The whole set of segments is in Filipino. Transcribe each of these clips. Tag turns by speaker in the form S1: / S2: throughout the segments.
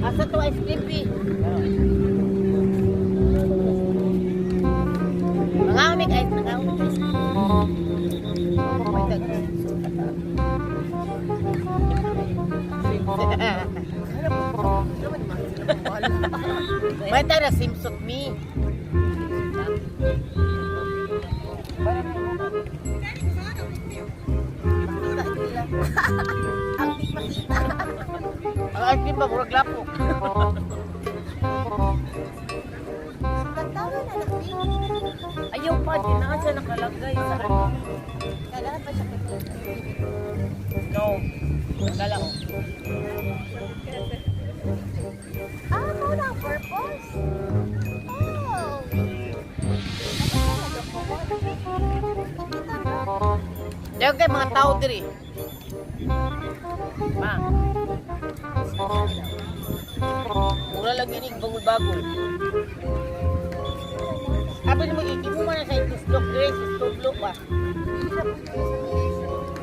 S1: Asa to ice cream pi? Nangamig ice, nangamig ice cream. May tara simsot mi. Ang ice cream ba murag lapo? Ayaw pa, di na siya nakalagay sa ano. Kailangan pa siya kasi. No. Kala ko.
S2: Ano na purpose? Oh.
S1: Diyan kayo mga tao diri. Ma. Mura lang inig bagol-bagol. Sabi na magiging mo na sa islog, Grace, islog ba?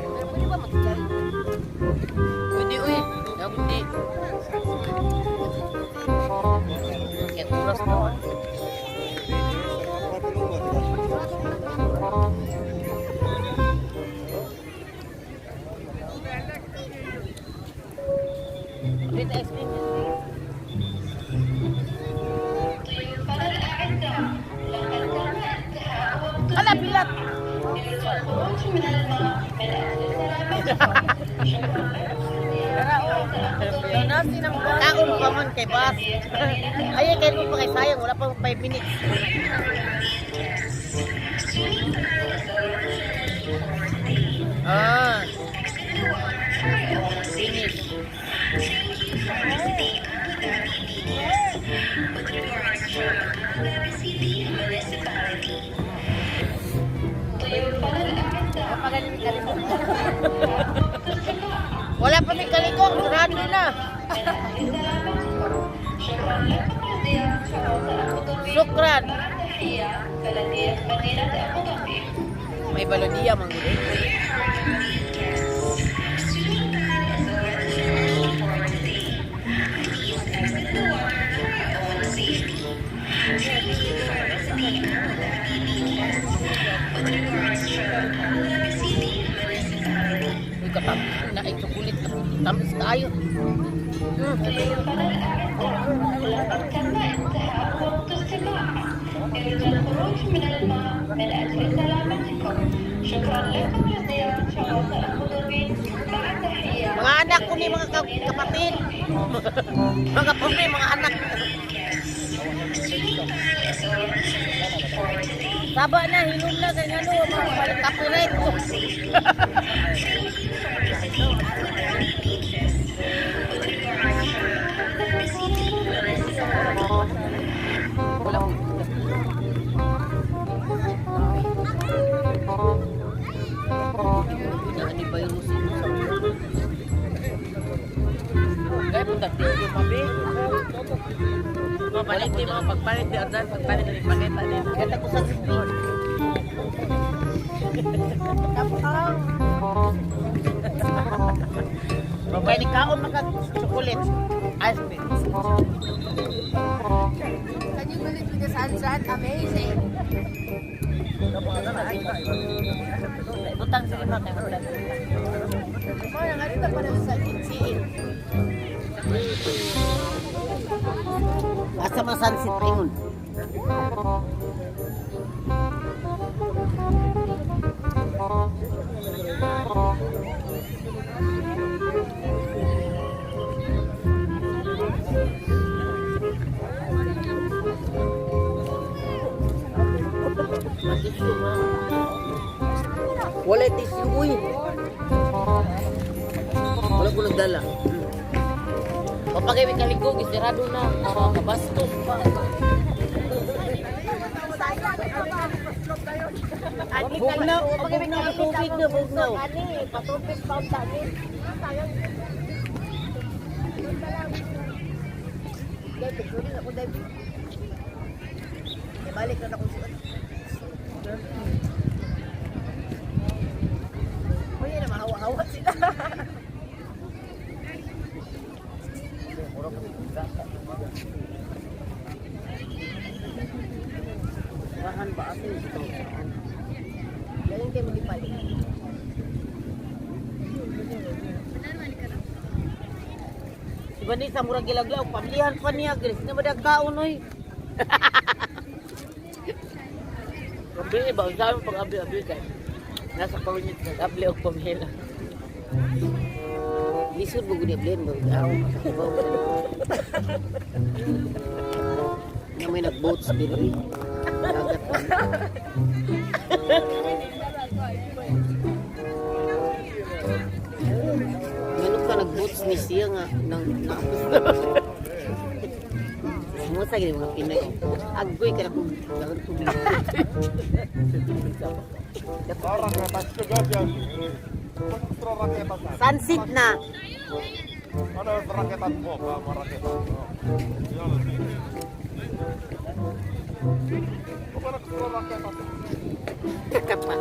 S1: Pero pwede ba mag-slide? Pwede, uy. Hindi. Kaya turas naman. With ice cream. Ala, pilat! Kaon pa man kay Bas. Ayun, kayo mo pa kay sayang. Wala pa 5 minutes. Ah. Finish. Wala pa may kaligong, sarado na. Sukran. May balodiya mang katapos na ito kulit tamis tayo. Mga anak ko ni mga kapatid. Mga pumi, mga anak. Saba na, hinom na kay ano, mga balik copyright ko. Kaya po dati yung mabi. Mapalit din mga pagpalit di Ardan, pagpalit din pakita din. Kaya ko sa sipi. Mabay ni kaon magka-chocolate. Ice cream.
S2: Can you believe the sunset? Amazing.
S1: Butang sa lima kayo.
S2: Oh, yang ada pa rin sa kitchen.
S1: Asa man sunset ingon. Wala tissue, uy. Wala ko nagdala. Kapag may kaligog, istirado na. Kabastos pa. Bugnaw, kapag may tubig na, bugnaw.
S2: Patupis pa ang tani. David, tuloy ako, David. Balik na ako siya. Uy, na mahawa-hawa sila.
S1: Bahan ba ate ito?
S2: Galing kayo mag-ipalik.
S1: Si Vanessa murag gilaglaw, pamilihan pa niya, Gris. Na madagkaon oy. Kabili ba? Usahan mo pag-abli-abli ka. Nasa pawinit ka, abli o pamila. Lisod mo guni abli mo. Na may nag-boats din rin. Dagat pa. Ganun ka nag-boats ni siya nga. Musa gini mga Pinoy. Agoy ka na kung tubig. Sunset na.
S3: Ada raketan bom, raketan. Bukan raketan.
S1: Kakapa.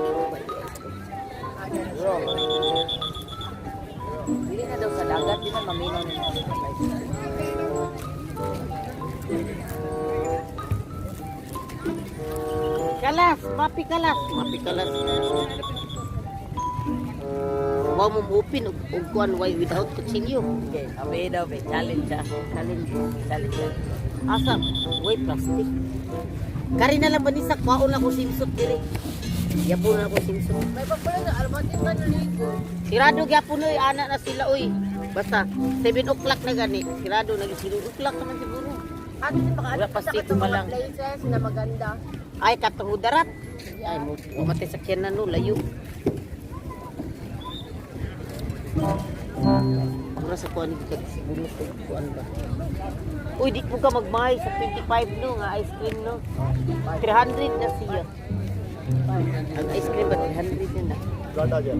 S1: Dili na daw sa dagat, di na maminaw na kalas, mapi kalas. Mapi kalas. Wow mo mupin og kuan way without kutsilyo. Okay, abe daw be challenge siya. Challenge. Asam, way plastic. Kari na lang ba ni sa kwaon ako simsot diri. Yapon na ako simsot.
S2: May pagpala na almatin man naligo.
S1: Sirado gyapon oy, anak na sila oy. Basta 7 o'clock na gani. Sirado na 7 o'clock naman siguro.
S2: Ano din baka
S1: Wala pa stick pa lang.
S2: places na maganda.
S1: Ay katong udarat. Ay mo matay sa kyanan no layo. Para sa kuan kag siguro ko kuan ba. Uy, di ko ka magmahay sa 25 no nga ice cream no. 300 na siya. Ang ice cream ba 300 na.
S3: Gada aja.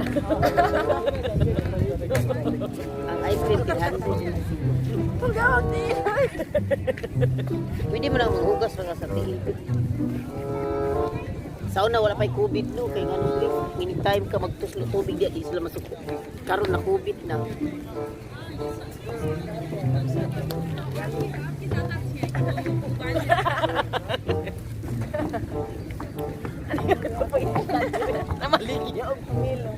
S1: Ang ice cream 300 na siya. Pwede mo lang maghugas lang sa tingin. Sa una wala pa'y COVID no, kaya nga nung anytime ka magtuslo tubig di sila masuko. Karon na COVID na. Namaligi ang pumilo.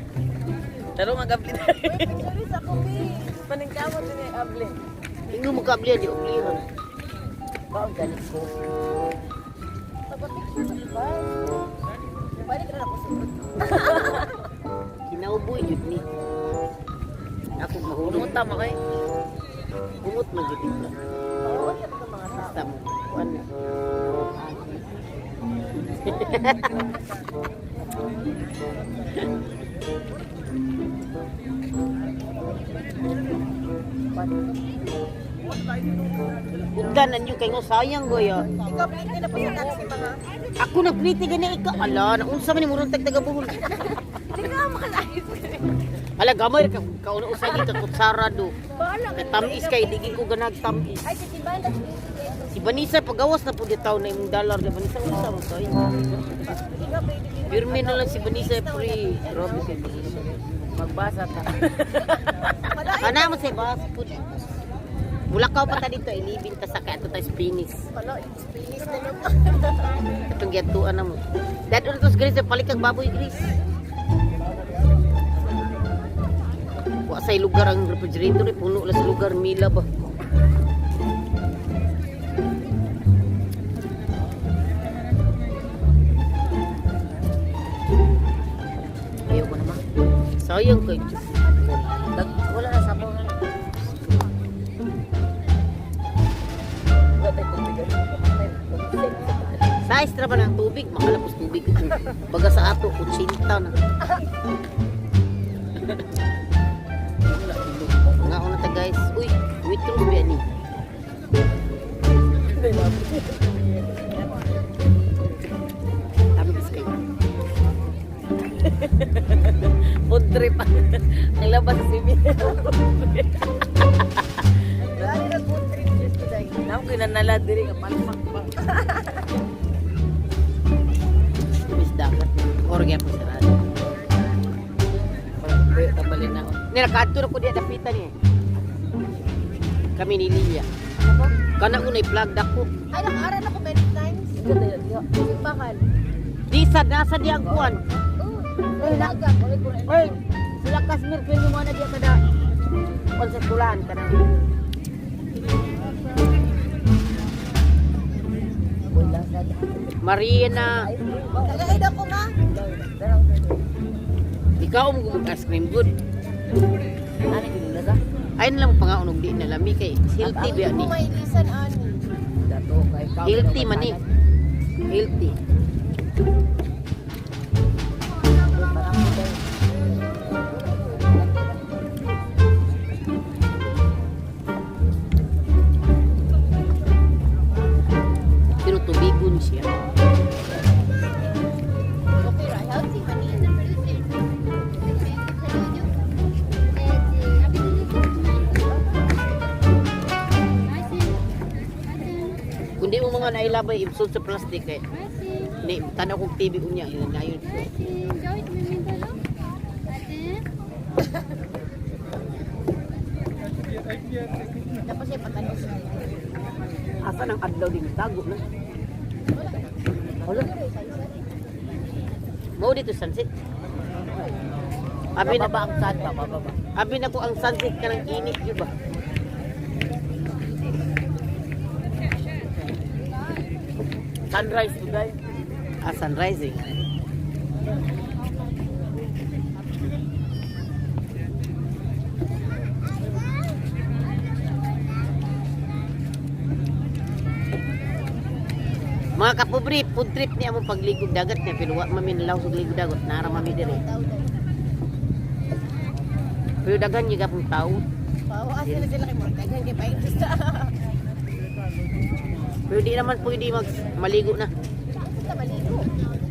S1: Taro magabli na.
S2: Sorry sa kubi.
S1: Paningkamot din yung abli. Hindi mo magabli di oblihan. Baon galit ko.
S2: Pagpapicture sa diba? Balik na ako sunod.
S1: Kinauboy yun ni. Ako mahulog. Tama kay. Kumot man yun ito.
S2: Mawawag na ito mga tao.
S1: Basta mo. Kuan na. Ugdanan nyo kayo sayang goyo.
S2: Ikaw, hindi na pa sa taxi mga.
S1: Ako nagpliti gani ikaw. Ala, naunsa man ni murang tagtaga-buhol.
S2: Hindi ka makalahis.
S1: Ala, gamay ka kauna-usa gi ka kutsara do.
S2: Bahala
S1: Kay tamis kay digi ko ganag tamis.
S2: Ay, si Tibanda.
S1: Si Vanessa pagawas na po di taon na yung dollar na Vanessa unsa mo to. Pirmi na lang si Vanessa free. Grabe si Vanessa. Magbasa ta. Ana mo si bas pud. Bulakaw pa ta dito ilibin ta sa kato ta Spanish.
S2: Palo, Spanish na lang.
S1: Katong giyatuan na mo. Dad ulit tos gris palit kag baboy gris. Wa say lugar ang refrigerator puno la sa lugar mila ba. Ayaw ko naman. Sayang kay wala na sabaw na. Sa extra ba ng tubig? Makalapos tubig. Baga sa ato, 80 na. Nga una ta guys. Uy, wait through ba ni? Tamis kayo. Food trip. Nilabas sa sibi.
S2: Lalo na food trip just today.
S1: Nang kinanala diri nga palpak pa. Bis dagat. Orga po sa rado. Tabalin na ako. Nilakadto na ko diya dapitan eh. Kami ni Lilia.
S2: Ako?
S1: Kana ko na i-plug dako.
S2: Ay, nakaaral ako many times. Simbahan.
S1: Di sad nasa di ang kuan.
S2: Ay, laga.
S1: Oy, sila Kashmir film mo na di kada konsekulan kada. Marina,
S2: Kagaid ako ma.
S1: ikaw mo gumag ice cream good.
S2: Ano yung laga?
S1: Ayun lang pangaonog di na lami kay healthy ba
S2: Ang
S1: ni?
S2: may lisan ani.
S1: Healthy man ni. Healthy. Pero tubigon siya.
S2: Okay ra, healthy man ni.
S1: Kundi mo mga nailabay ibsod sa plastic eh. Ni tanaw kong TV unya yun na yun.
S2: Tapos siya patanos.
S1: Asa nang adlaw din tago na. Wala. Mo dito sunset. Abi na ba ang sun ba baba? Abi na ko ang sunset kanang init di ba? Sunrise today. Ah, sunrise eh. Mga kapubri, food trip niya among pagligog dagat niya pero wa maminlaw sa ligog dagat nara mami dire. Pero dagan niya gapong tao.
S2: Pawa sila sila kay Morgan kay Paitis.
S1: Pero di naman pwede maligo na.
S2: Kita maligo.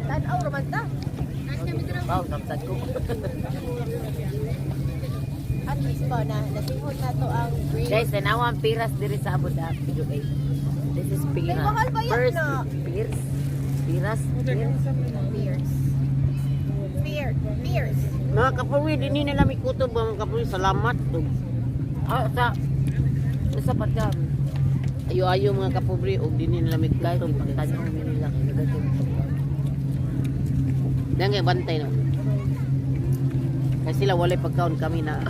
S2: Tanaw raman ta.
S1: Wow, samsat ko.
S2: At least pa na nasihon na to ang green.
S1: Guys, tanawa ang piras diri sa Abu Dhabi. Okay. This is
S2: May
S1: piras.
S2: mahal ba yan
S1: First,
S2: na?
S1: piras. Piras.
S2: Fierce. Fierce.
S1: Mga kapuri, din nila may kutob mga kapuri. Salamat. Ah, sa patya. Ayo-ayo mga kapuri. O din nila may kutob. Pagtanong nila. Diyan kayo bantay no. Kasi sila walay pagkaon kami na.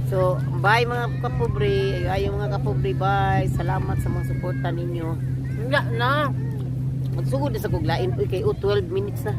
S1: So, bye mga kapubri. Ayo mga kapubri, bye. Salamat sa mga suporta ninyo. Nga na. Magsugod na sa kuglain. Uy, kay 12 minutes na.